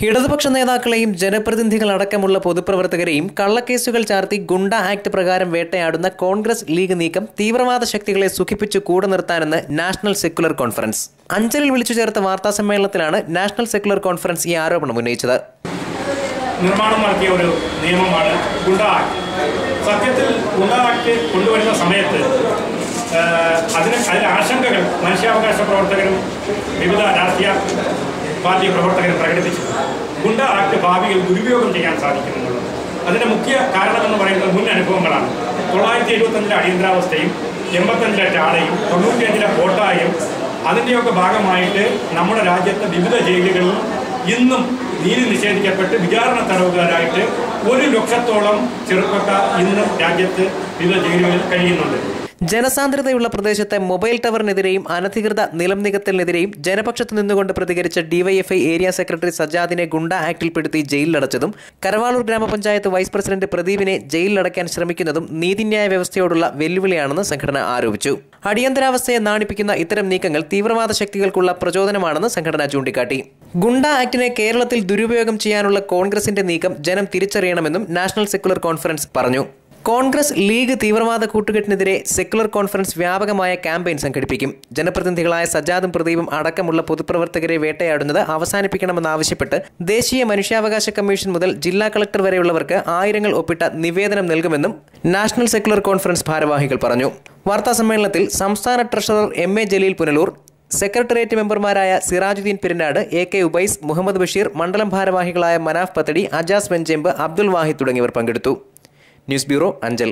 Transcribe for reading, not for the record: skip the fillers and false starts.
ഇടതുപക്ഷ നേതാക്കളെയും ജനപ്രതിനിധികളടക്കമുള്ള പൊതുപ്രവർത്തകരെയും കള്ളക്കേസുകൾ ചാർത്തി ഗുണ്ട ആക്ട് പ്രകാരം വേട്ടയാടുന്ന കോൺഗ്രസ് ലീഗ് നീക്കം തീവ്രവാദ ശക്തികളെ സുഖിപ്പിച്ചു കൂടെ നിർത്താനെന്ന് നാഷണൽ സെക്യുലർ കോൺഫറൻസ്. അഞ്ചലിൽ വിളിച്ചു ചേർത്ത വാർത്താ സമ്മേളനത്തിലാണ് നാഷണൽ സെക്യുലർ കോൺഫറൻസ് ഈ ആരോപണം ഉന്നയിച്ചത്. നിർമ്മാണം നടത്തിയ ഒരു നിയമമാണ് ഗുണ്ട ആക്ട്. സത്യത്തിൽ ഗുണ്ട ആക്ട് കൊണ്ടുവരുന്ന സമയത്ത് അതിലെ ആശങ്കകൾ മനുഷ്യാവകാശ പ്രവർത്തകരും വിവിധ രാഷ്ട്രീയ പാർട്ടി പ്രവർത്തകരും പ്രകടിപ്പിച്ചു. ഗുണ്ട ആക്ട് ഭാവിയിൽ ദുരുപയോഗം ചെയ്യാൻ സാധിക്കുമെന്നുള്ളത് അതിൻ്റെ മുഖ്യ കാരണമെന്ന് പറയുന്നത് മുൻ അനുഭവങ്ങളാണ്. 975 അടിയന്തരാവസ്ഥയും 85 ടാളയും 95 കോട്ടായും അതിൻ്റെയൊക്കെ ഭാഗമായിട്ട് നമ്മുടെ രാജ്യത്തെ വിവിധ ജയിലുകളിൽ ഇന്നും നീതി നിഷേധിക്കപ്പെട്ട് വിചാരണ തടവുകാരായിട്ട് 1 ലക്ഷത്തോളം ചെറുപ്പക്കാർ ഇന്നും രാജ്യത്ത് വിവിധ ജയിലുകളിൽ കഴിയുന്നുണ്ട്. ജനസാന്ദ്രതയുള്ള പ്രദേശത്തെ മൊബൈൽ ടവറിനെതിരെയും അനധികൃത നിലം നികത്തലിനെതിരെയും ജനപക്ഷത്ത് നിന്നുകൊണ്ട് പ്രതികരിച്ച ഡിവൈഎഫ്ഐ ഏരിയ സെക്രട്ടറി സജാദിനെ ഗുണ്ട ആക്ടിൽപ്പെടുത്തി ജയിലിലടച്ചതും കരവാളൂർ ഗ്രാമപഞ്ചായത്ത് വൈസ് പ്രസിഡന്റ് പ്രദീപിനെ ജയിലിലടയ്ക്കാൻ ശ്രമിക്കുന്നതും നീതിന്യായ വ്യവസ്ഥയോടുള്ള വെല്ലുവിളിയാണെന്ന് സംഘടന ആരോപിച്ചു. അടിയന്തരാവസ്ഥയെ നാണിപ്പിക്കുന്ന ഇത്തരം നീക്കങ്ങൾ തീവ്രവാദ ശക്തികൾക്കുള്ള പ്രചോദനമാണെന്ന് സംഘടന ചൂണ്ടിക്കാട്ടി. ഗുണ്ട ആക്ടിനെ കേരളത്തിൽ ദുരുപയോഗം ചെയ്യാനുള്ള കോൺഗ്രസിന്റെ നീക്കം ജനം തിരിച്ചറിയണമെന്നും നാഷണൽ സെക്യുലർ കോൺഫറൻസ് പറഞ്ഞു. കോൺഗ്രസ് ലീഗ് തീവ്രവാദ കൂട്ടുകെട്ടിനെതിരെ സെക്യുലർ കോൺഫറൻസ് വ്യാപകമായ ക്യാമ്പയിൻ സംഘടിപ്പിക്കും. ജനപ്രതിനിധികളായ സജാദും പ്രദീപും അടക്കമുള്ള പൊതുപ്രവർത്തകരെ വേട്ടയാടുന്നത് അവസാനിപ്പിക്കണമെന്നാവശ്യപ്പെട്ട് ദേശീയ മനുഷ്യാവകാശ കമ്മീഷൻ മുതൽ ജില്ലാ കളക്ടർ വരെയുള്ളവർക്ക് ആയിരങ്ങൾ ഒപ്പിട്ട നിവേദനം നൽകുമെന്നും നാഷണൽ സെക്യുലർ കോൺഫറൻസ് ഭാരവാഹികൾ പറഞ്ഞു. വാർത്താസമ്മേളനത്തിൽ സംസ്ഥാന treasurer MA Jaleel Punalur, secretariat മെമ്പർമാരായ സിറാജുദ്ദീൻ പെരിനാട്, AK ഉബൈസ്, മുഹമ്മദ് ബഷീർ, മണ്ഡലം ഭാരവാഹികളായ മനാഫ് പത്തടി, അജാസ് വെഞ്ചേമ്പ്, അബ്ദുൽ വാഹിദ് തുടങ്ങിയവർ പങ്കെടുത്തു. News bureau, Anchal.